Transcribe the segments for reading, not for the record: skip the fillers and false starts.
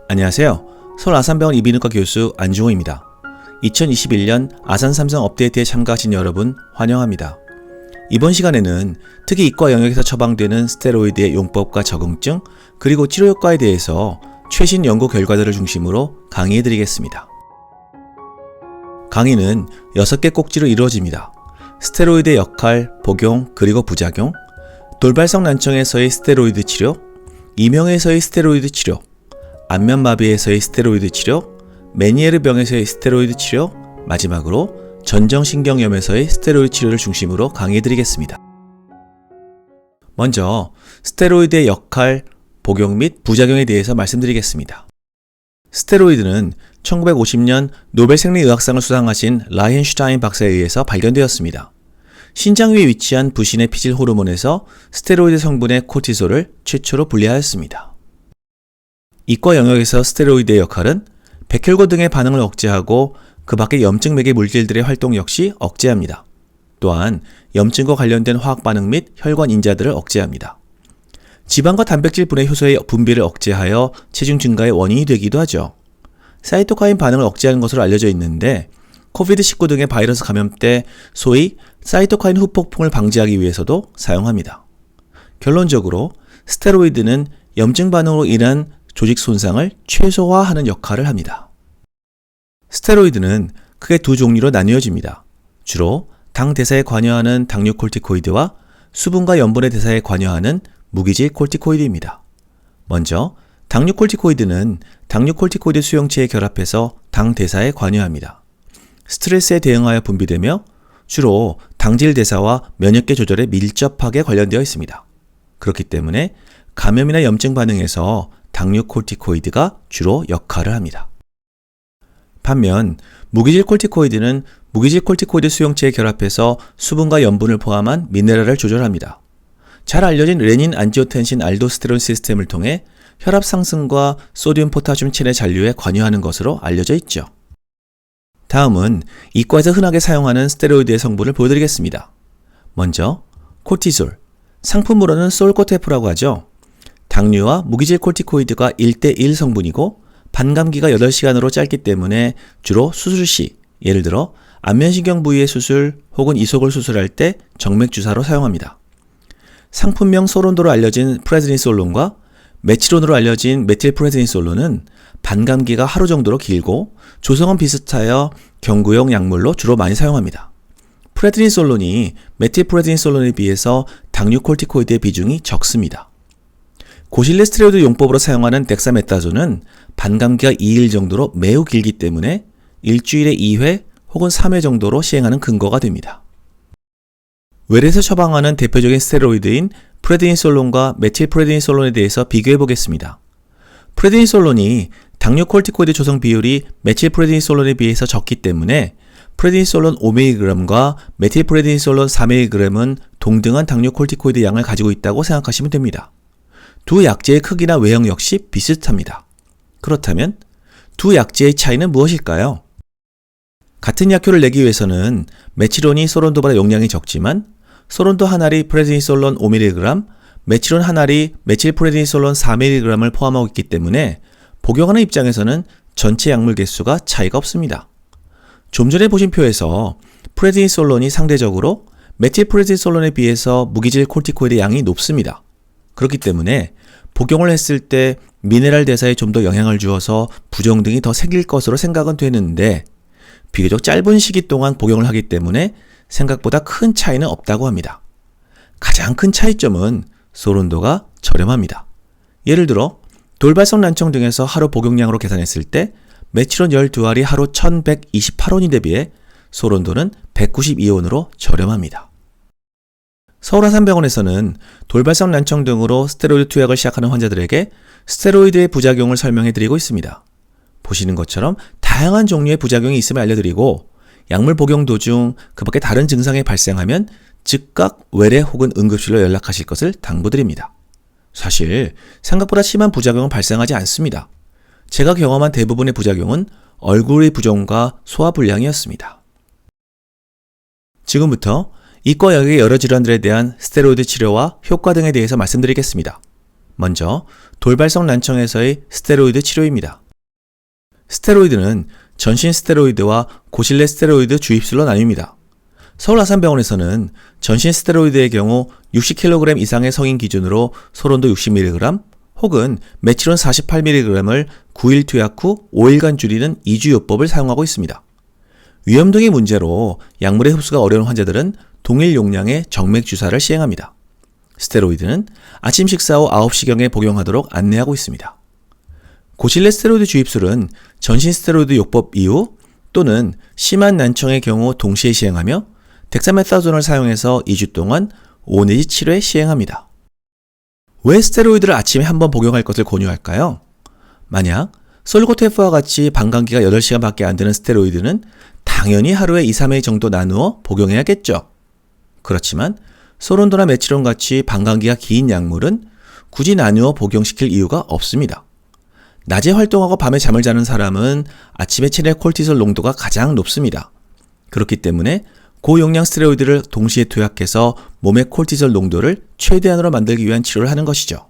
안녕하세요. 서울 아산병원 이비인후과 교수 안중호입니다. 2021년 아산 삼성 업데이트에 참가하신 여러분 환영합니다. 이번 시간에는 특히 이과 영역에서 처방되는 스테로이드의 용법과 적응증 그리고 치료 효과에 대해서 최신 연구 결과들을 중심으로 강의해드리겠습니다. 강의는 6개 꼭지로 이루어집니다. 스테로이드의 역할, 복용, 그리고 부작용, 돌발성 난청에서의 스테로이드 치료, 이명에서의 스테로이드 치료, 안면마비에서의 스테로이드 치료, 메니에르 병에서의 스테로이드 치료, 마지막으로 전정신경염에서의 스테로이드 치료를 중심으로 강의해드리겠습니다. 먼저 스테로이드의 역할, 복용 및 부작용에 대해서 말씀드리겠습니다. 스테로이드는 1950년 노벨 생리의학상을 수상하신 라이헨슈타인 박사에 의해서 발견되었습니다. 신장 위에 위치한 부신의 피질 호르몬에서 스테로이드 성분의 코티솔을 최초로 분리하였습니다. 이과 영역에서 스테로이드의 역할은 백혈구 등의 반응을 억제하고 그 밖의 염증 매개 물질들의 활동 역시 억제합니다. 또한 염증과 관련된 화학 반응 및 혈관 인자들을 억제합니다. 지방과 단백질 분해 효소의 분비를 억제하여 체중 증가의 원인이 되기도 하죠. 사이토카인 반응을 억제하는 것으로 알려져 있는데 코비드-19 등의 바이러스 감염 때 소위 사이토카인 후폭풍을 방지하기 위해서도 사용합니다. 결론적으로 스테로이드는 염증 반응으로 인한 조직 손상을 최소화하는 역할을 합니다. 스테로이드는 크게 두 종류로 나뉘어집니다. 주로 당 대사에 관여하는 당류 콜티코이드와 수분과 염분의 대사에 관여하는 무기질 콜티코이드입니다. 먼저 당류 콜티코이드는 당류 콜티코이드 수용체에 결합해서 당 대사에 관여합니다. 스트레스에 대응하여 분비되며 주로 당질 대사와 면역계 조절에 밀접하게 관련되어 있습니다. 그렇기 때문에 감염이나 염증 반응에서 당류 콜티코이드가 주로 역할을 합니다. 반면 무기질 콜티코이드는 무기질 콜티코이드 수용체에 결합해서 수분과 염분을 포함한 미네랄을 조절합니다. 잘 알려진 레닌 안지오텐신 알도스테론 시스템을 통해 혈압 상승과 소듐 포타슘 체내 잔류에 관여하는 것으로 알려져 있죠. 다음은 이과에서 흔하게 사용하는 스테로이드의 성분을 보여드리겠습니다. 먼저 코티솔, 상품으로는 솔코테프라고 하죠. 당류와 무기질 콜티코이드가 1대1 성분이고 반감기가 8시간으로 짧기 때문에 주로 수술 시, 예를 들어 안면신경 부위의 수술 혹은 이속을 수술할 때 정맥 주사로 사용합니다. 상품명 소론도로 알려진 프레드니솔론과 메치론으로 알려진 메틸프레드니솔론은 반감기가 하루 정도로 길고 조성은 비슷하여 경구용 약물로 주로 많이 사용합니다. 프레드니솔론이 메틸프레드니솔론에 비해서 당류 콜티코이드의 비중이 적습니다. 고실내 스테로이드 용법으로 사용하는 덱사메타존은 반감기가 2일 정도로 매우 길기 때문에 일주일에 2회 혹은 3회 정도로 시행하는 근거가 됩니다. 외래에서 처방하는 대표적인 스테로이드인 프레드니솔론과 메틸프레드니솔론에 대해서 비교해 보겠습니다. 프레드니솔론이 당류 콜티코이드 조성 비율이 메틸프레드니솔론에 비해서 적기 때문에 프레드니솔론 5mg과 메틸프레드니솔론 4mg은 동등한 당류 콜티코이드 양을 가지고 있다고 생각하시면 됩니다. 두 약제의 크기나 외형 역시 비슷합니다. 그렇다면 두 약제의 차이는 무엇일까요? 같은 약효를 내기 위해서는 메치론이 소론도보다 용량이 적지만 소론도 한 알이 프레드니솔론 5mg, 메치론 한 알이 메틸프레드니솔론 4mg을 포함하고 있기 때문에 복용하는 입장에서는 전체 약물 개수가 차이가 없습니다. 좀 전에 보신 표에서 프레드니솔론이 상대적으로 메틸프레드니솔론에 비해서 무기질 콜티코이드 양이 높습니다. 그렇기 때문에 복용을 했을 때 미네랄 대사에 좀 더 영향을 주어서 부종 등이 더 생길 것으로 생각은 되는데 비교적 짧은 시기 동안 복용을 하기 때문에 생각보다 큰 차이는 없다고 합니다. 가장 큰 차이점은 소론도가 저렴합니다. 예를 들어 돌발성 난청 등에서 하루 복용량으로 계산했을 때 메치론 12알이 하루 1128원이 대비해 소론도는 192원으로 저렴합니다. 서울아산병원에서는 돌발성 난청 등으로 스테로이드 투약을 시작하는 환자들에게 스테로이드의 부작용을 설명해드리고 있습니다. 보시는 것처럼 다양한 종류의 부작용이 있음을 알려드리고 약물 복용 도중 그 밖에 다른 증상이 발생하면 즉각 외래 혹은 응급실로 연락하실 것을 당부드립니다. 사실 생각보다 심한 부작용은 발생하지 않습니다. 제가 경험한 대부분의 부작용은 얼굴의 부종과 소화불량이었습니다. 지금부터 이과 영역의 여러 질환들에 대한 스테로이드 치료와 효과 등에 대해서 말씀드리겠습니다. 먼저 돌발성 난청에서의 스테로이드 치료입니다. 스테로이드는 전신 스테로이드와 고실내 스테로이드 주입술로 나뉩니다. 서울 아산병원에서는 전신 스테로이드의 경우 60kg 이상의 성인 기준으로 소론도 60mg 혹은 메치론 48mg을 9일 투약 후 5일간 줄이는 2주요법을 사용하고 있습니다. 위염 등의 문제로 약물의 흡수가 어려운 환자들은 동일 용량의 정맥 주사를 시행합니다. 스테로이드는 아침 식사 후 9시경에 복용하도록 안내하고 있습니다. 고실내 스테로이드 주입술은 전신 스테로이드 요법 이후 또는 심한 난청의 경우 동시에 시행하며 덱사메타존을 사용해서 2주 동안 5 내지 7회 시행합니다. 왜 스테로이드를 아침에 한번 복용할 것을 권유할까요? 만약 솔고테프와 같이 방광기가 8시간밖에 안 되는 스테로이드는 당연히 하루에 2, 3회 정도 나누어 복용해야겠죠. 그렇지만 소론도나 메치론 같이 방광기가 긴 약물은 굳이 나누어 복용시킬 이유가 없습니다. 낮에 활동하고 밤에 잠을 자는 사람은 아침에 체내 콜티솔 농도가 가장 높습니다. 그렇기 때문에 고용량 스테로이드를 동시에 투약해서 몸의 콜티솔 농도를 최대한으로 만들기 위한 치료를 하는 것이죠.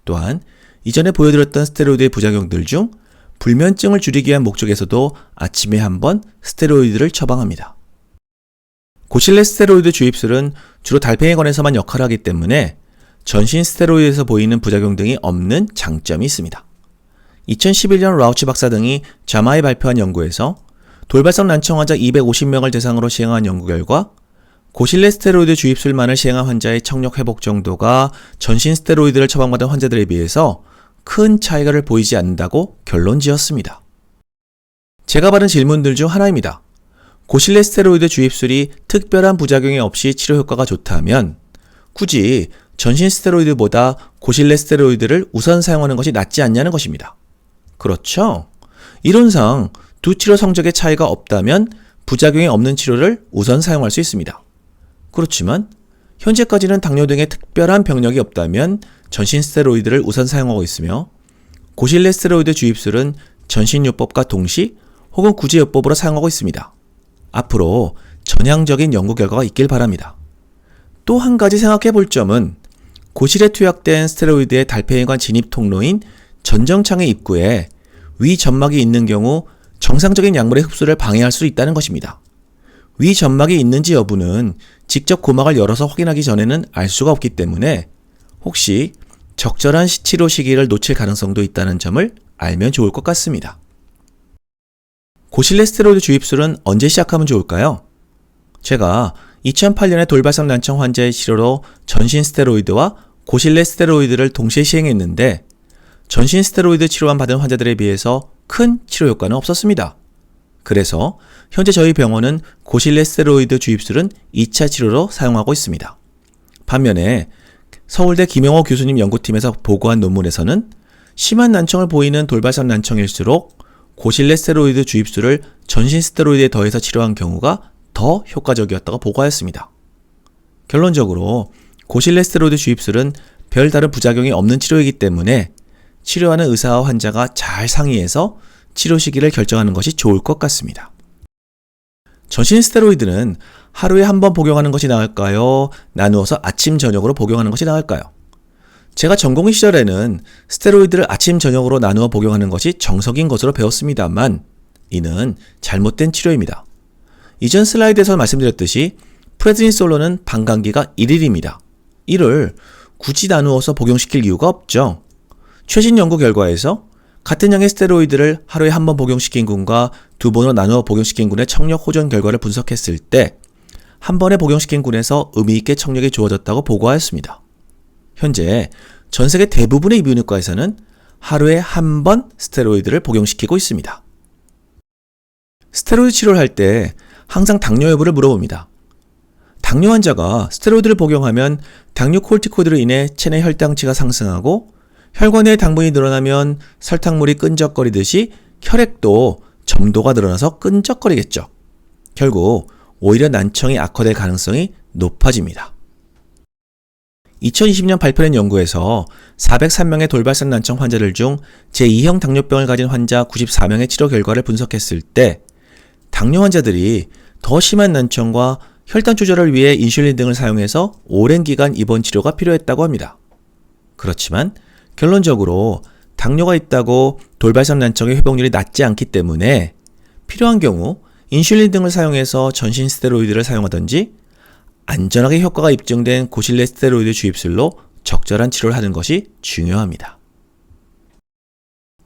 또한 이전에 보여드렸던 스테로이드의 부작용들 중 불면증을 줄이기 위한 목적에서도 아침에 한번 스테로이드를 처방합니다. 고실내 스테로이드 주입술은 주로 달팽이관에서만 역할을 하기 때문에 전신 스테로이드에서 보이는 부작용 등이 없는 장점이 있습니다. 2011년 라우치 박사 등이 자마에 발표한 연구에서 돌발성 난청 환자 250명을 대상으로 시행한 연구 결과 고실내 스테로이드 주입술만을 시행한 환자의 청력 회복 정도가 전신 스테로이드를 처방받은 환자들에 비해서 큰 차이가 보이지 않는다고 결론 지었습니다. 제가 받은 질문들 중 하나입니다. 고실내 스테로이드 주입술이 특별한 부작용이 없이 치료 효과가 좋다면 굳이 전신 스테로이드보다 고실내 스테로이드를 우선 사용하는 것이 낫지 않냐는 것입니다. 그렇죠? 이론상 두 치료 성적의 차이가 없다면 부작용이 없는 치료를 우선 사용할 수 있습니다. 그렇지만 현재까지는 당뇨 등의 특별한 병력이 없다면 전신 스테로이드를 우선 사용하고 있으며 고실내 스테로이드 주입술은 전신요법과 동시 혹은 구제요법으로 사용하고 있습니다. 앞으로 전향적인 연구 결과가 있길 바랍니다. 또 한 가지 생각해 볼 점은 고실에 투약된 스테로이드의 달팽이관 진입 통로인 전정창의 입구에 위 점막이 있는 경우 정상적인 약물의 흡수를 방해할 수 있다는 것입니다. 위 점막이 있는지 여부는 직접 고막을 열어서 확인하기 전에는 알 수가 없기 때문에 혹시 적절한 치료 시기를 놓칠 가능성도 있다는 점을 알면 좋을 것 같습니다. 고실내 스테로이드 주입술은 언제 시작하면 좋을까요? 제가 2008년에 돌발성 난청 환자의 치료로 전신 스테로이드와 고실내 스테로이드를 동시에 시행했는데 전신 스테로이드 치료만 받은 환자들에 비해서 큰 치료 효과는 없었습니다. 그래서 현재 저희 병원은 고실내 스테로이드 주입술은 2차 치료로 사용하고 있습니다. 반면에 서울대 김영호 교수님 연구팀에서 보고한 논문에서는 심한 난청을 보이는 돌발성 난청일수록 고실내 스테로이드 주입술을 전신 스테로이드에 더해서 치료한 경우가 더 효과적이었다고 보고하였습니다. 결론적으로 고실내 스테로이드 주입술은 별다른 부작용이 없는 치료이기 때문에 치료하는 의사와 환자가 잘 상의해서 치료 시기를 결정하는 것이 좋을 것 같습니다. 전신 스테로이드는 하루에 한 번 복용하는 것이 나을까요? 나누어서 아침, 저녁으로 복용하는 것이 나을까요? 제가 전공의 시절에는 스테로이드를 아침, 저녁으로 나누어 복용하는 것이 정석인 것으로 배웠습니다만 이는 잘못된 치료입니다. 이전 슬라이드에서 말씀드렸듯이 프레드니솔론은 방광기가 1일입니다. 이를 굳이 나누어서 복용시킬 이유가 없죠. 최신 연구 결과에서 같은 양의 스테로이드를 하루에 한 번 복용시킨 군과 두 번으로 나누어 복용시킨 군의 청력 호전 결과를 분석했을 때 한 번에 복용시킨 군에서 의미있게 청력이 좋아졌다고 보고하였습니다. 현재 전 세계 대부분의 이비인후과에서는 하루에 한 번 스테로이드를 복용시키고 있습니다. 스테로이드 치료를 할 때 항상 당뇨 여부를 물어봅니다. 당뇨 환자가 스테로이드를 복용하면 당뇨 콜티코이드로 인해 체내 혈당치가 상승하고 혈관 내의 당분이 늘어나면 설탕물이 끈적거리듯이 혈액도 점도가 늘어나서 끈적거리겠죠. 결국 오히려 난청이 악화될 가능성이 높아집니다. 2020년 발표된 연구에서 403명의 돌발성 난청 환자들 중 제2형 당뇨병을 가진 환자 94명의 치료 결과를 분석했을 때 당뇨 환자들이 더 심한 난청과 혈당 조절을 위해 인슐린 등을 사용해서 오랜 기간 입원 치료가 필요했다고 합니다. 그렇지만 결론적으로 당뇨가 있다고 돌발성 난청의 회복률이 낮지 않기 때문에 필요한 경우 인슐린 등을 사용해서 전신 스테로이드를 사용하든지 안전하게 효과가 입증된 고실내 스테로이드 주입술로 적절한 치료를 하는 것이 중요합니다.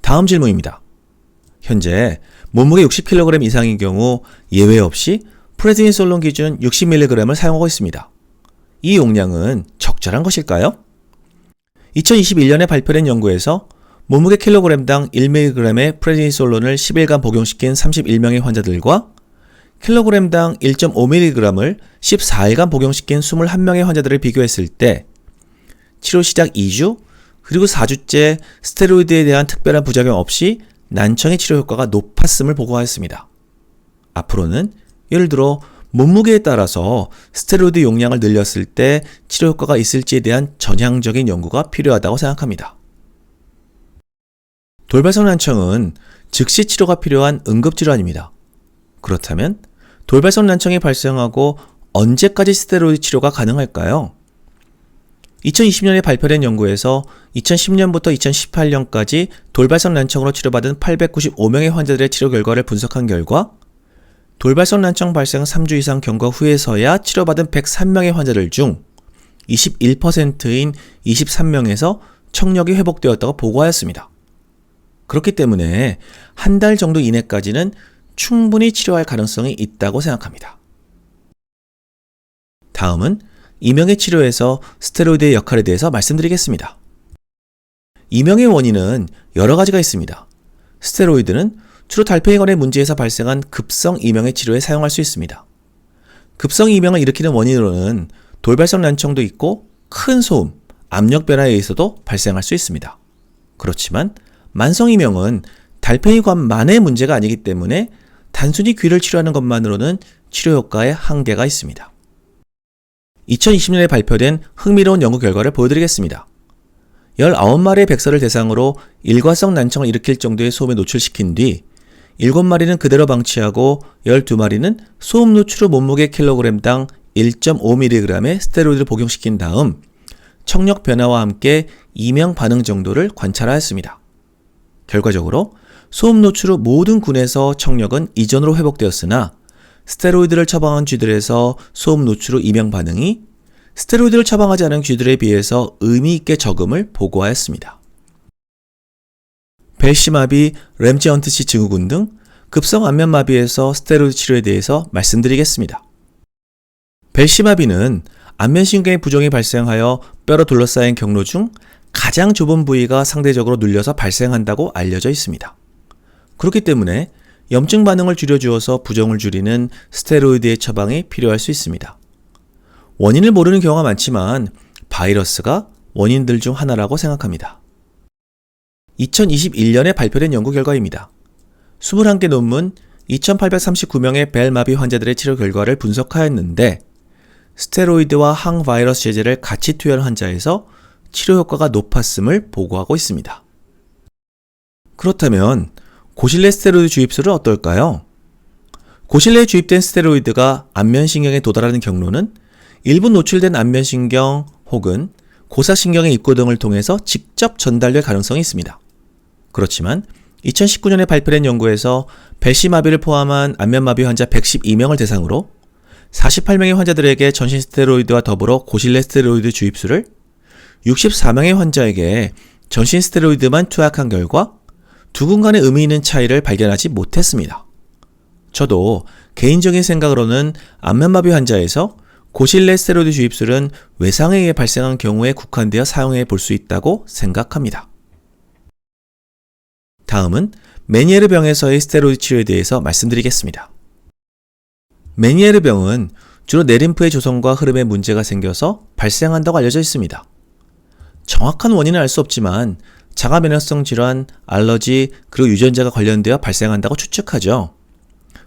다음 질문입니다. 현재 몸무게 60kg 이상인 경우 예외 없이 프레드니솔론 기준 60mg을 사용하고 있습니다. 이 용량은 적절한 것일까요? 2021년에 발표된 연구에서 몸무게 킬로그램당 1mg의 프레드니솔론을 10일간 복용시킨 31명의 환자들과 킬로그램당 1.5mg을 14일간 복용시킨 21명의 환자들을 비교했을 때 치료 시작 2주 그리고 4주째 스테로이드에 대한 특별한 부작용 없이 난청의 치료 효과가 높았음을 보고하였습니다. 앞으로는 예를 들어 몸무게에 따라서 스테로이드 용량을 늘렸을 때 치료 효과가 있을지에 대한 전향적인 연구가 필요하다고 생각합니다. 돌발성 난청은 즉시 치료가 필요한 응급질환입니다. 그렇다면 돌발성 난청이 발생하고 언제까지 스테로이드 치료가 가능할까요? 2020년에 발표된 연구에서 2010년부터 2018년까지 돌발성 난청으로 치료받은 895명의 환자들의 치료 결과를 분석한 결과 돌발성 난청 발생 3주 이상 경과 후에서야 치료받은 103명의 환자들 중 21%인 23명에서 청력이 회복되었다고 보고하였습니다. 그렇기 때문에 한 달 정도 이내까지는 충분히 치료할 가능성이 있다고 생각합니다. 다음은 이명의 치료에서 스테로이드의 역할에 대해서 말씀드리겠습니다. 이명의 원인은 여러 가지가 있습니다. 스테로이드는 주로 달팽이관의 문제에서 발생한 급성 이명의 치료에 사용할 수 있습니다. 급성 이명을 일으키는 원인으로는 돌발성 난청도 있고 큰 소음, 압력 변화에 의해서도 발생할 수 있습니다. 그렇지만 만성 이명은 달팽이관만의 문제가 아니기 때문에 단순히 귀를 치료하는 것만으로는 치료 효과에 한계가 있습니다. 2020년에 발표된 흥미로운 연구 결과를 보여드리겠습니다. 19마리의 백설을 대상으로 일과성 난청을 일으킬 정도의 소음에 노출시킨 뒤 7마리는 그대로 방치하고 12마리는 소음 노출 후 몸무게 킬로그램당 1.5mg의 스테로이드를 복용시킨 다음 청력 변화와 함께 이명 반응 정도를 관찰하였습니다. 결과적으로 소음 노출 후 모든 군에서 청력은 이전으로 회복되었으나 스테로이드를 처방한 쥐들에서 소음 노출 후 이명 반응이 스테로이드를 처방하지 않은 쥐들에 비해서 의미 있게 적음을 보고하였습니다. 벨시마비, 램지헌트시 증후군 등 급성 안면마비에서 스테로이드 치료에 대해서 말씀드리겠습니다. 벨시마비는 안면신경의 부종이 발생하여 뼈로 둘러싸인 경로 중 가장 좁은 부위가 상대적으로 눌려서 발생한다고 알려져 있습니다. 그렇기 때문에 염증 반응을 줄여주어서 부종을 줄이는 스테로이드의 처방이 필요할 수 있습니다. 원인을 모르는 경우가 많지만 바이러스가 원인들 중 하나라고 생각합니다. 2021년에 발표된 연구 결과입니다. 21개 논문 2839명의 벨마비 환자들의 치료 결과를 분석하였는데 스테로이드와 항바이러스 제제를 같이 투여한 환자에서 치료 효과가 높았음을 보고하고 있습니다. 그렇다면 고실내 스테로이드 주입술은 어떨까요? 고실내에 주입된 스테로이드가 안면신경에 도달하는 경로는 일부 노출된 안면신경 혹은 고사신경의 입구 등을 통해서 직접 전달될 가능성이 있습니다. 그렇지만 2019년에 발표된 연구에서 벨시마비를 포함한 안면마비 환자 112명을 대상으로 48명의 환자들에게 전신 스테로이드와 더불어 고실내 스테로이드 주입술을 64명의 환자에게 전신 스테로이드만 투약한 결과 두 군 간의 의미 있는 차이를 발견하지 못했습니다. 저도 개인적인 생각으로는 안면마비 환자에서 고실내 스테로이드 주입술은 외상에 의해 발생한 경우에 국한되어 사용해 볼 수 있다고 생각합니다. 다음은 메니에르 병에서의 스테로이드 치료에 대해서 말씀드리겠습니다. 메니에르 병은 주로 내림프의 조성과 흐름에 문제가 생겨서 발생한다고 알려져 있습니다. 정확한 원인은 알 수 없지만 자가 면역성 질환, 알러지, 그리고 유전자가 관련되어 발생한다고 추측하죠.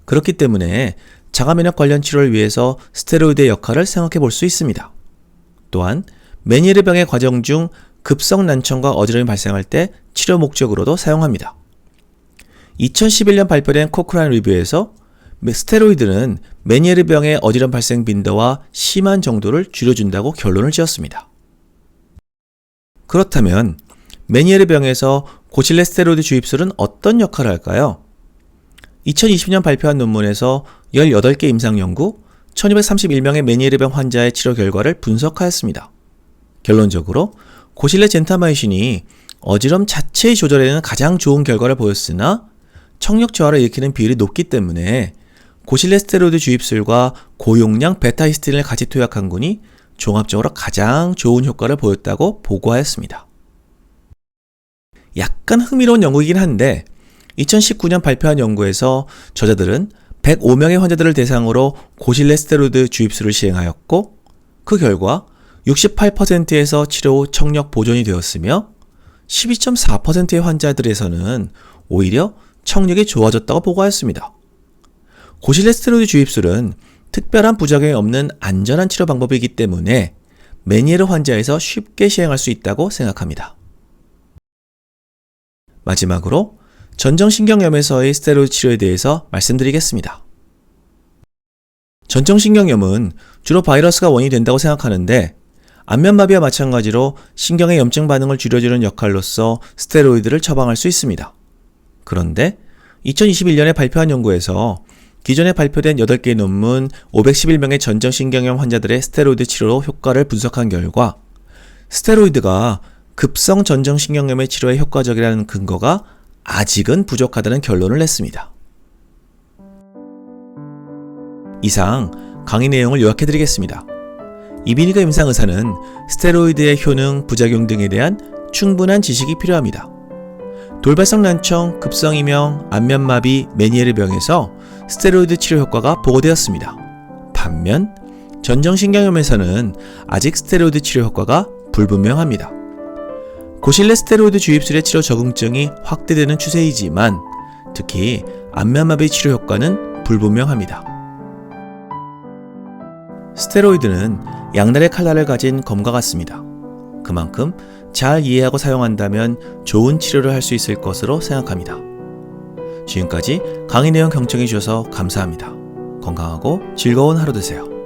그렇기 때문에 자가 면역 관련 치료를 위해서 스테로이드의 역할을 생각해 볼 수 있습니다. 또한 메니에르 병의 과정 중 급성 난청과 어지럼이 발생할 때 치료 목적으로도 사용합니다. 2011년 발표된 코크라인 리뷰에서 스테로이드는 메니에르 병의 어지럼 발생 빈도와 심한 정도를 줄여준다고 결론을 지었습니다. 그렇다면 메니에르 병에서 고실레 스테로이드 주입술은 어떤 역할을 할까요? 2020년 발표한 논문에서 18개 임상 연구, 1231명의 메니에르 병 환자의 치료 결과를 분석하였습니다. 결론적으로 고실레 젠타마이신이 어지럼 자체의 조절에는 가장 좋은 결과를 보였으나 청력 저하를 일으키는 비율이 높기 때문에 고실레 스테로이드 주입술과 고용량 베타히스틴을 같이 투약한 군이 종합적으로 가장 좋은 효과를 보였다고 보고하였습니다. 약간 흥미로운 연구이긴 한데 2019년 발표한 연구에서 저자들은 105명의 환자들을 대상으로 고실레 스테로이드 주입술을 시행하였고 그 결과 68%에서 치료 후 청력 보존이 되었으며 12.4%의 환자들에서는 오히려 청력이 좋아졌다고 보고하였습니다. 고실레 스테로이드 주입술은 특별한 부작용이 없는 안전한 치료 방법이기 때문에 메니에르 환자에서 쉽게 시행할 수 있다고 생각합니다. 마지막으로 전정신경염에서의 스테로이드 치료에 대해서 말씀드리겠습니다. 전정신경염은 주로 바이러스가 원인이 된다고 생각하는데 안면마비와 마찬가지로 신경의 염증 반응을 줄여주는 역할로서 스테로이드를 처방할 수 있습니다. 그런데 2021년에 발표한 연구에서 기존에 발표된 8개의 논문 511명의 전정신경염 환자들의 스테로이드 치료로 효과를 분석한 결과 스테로이드가 급성 전정신경염의 치료에 효과적이라는 근거가 아직은 부족하다는 결론을 냈습니다. 이상 강의 내용을 요약해드리겠습니다. 이비인후과 임상의사는 스테로이드의 효능, 부작용 등에 대한 충분한 지식이 필요합니다. 돌발성 난청, 급성이명, 안면마비, 메니에르 병에서 스테로이드 치료 효과가 보고되었습니다. 반면 전정신경염에서는 아직 스테로이드 치료 효과가 불분명합니다. 고실레 스테로이드 주입술의 치료 적응증이 확대되는 추세이지만 특히 안면마비 치료 효과는 불분명합니다. 스테로이드는 양날의 칼날을 가진 검과 같습니다. 그만큼 잘 이해하고 사용한다면 좋은 치료를 할 수 있을 것으로 생각합니다. 지금까지 강의 내용 경청해 주셔서 감사합니다. 건강하고 즐거운 하루 되세요.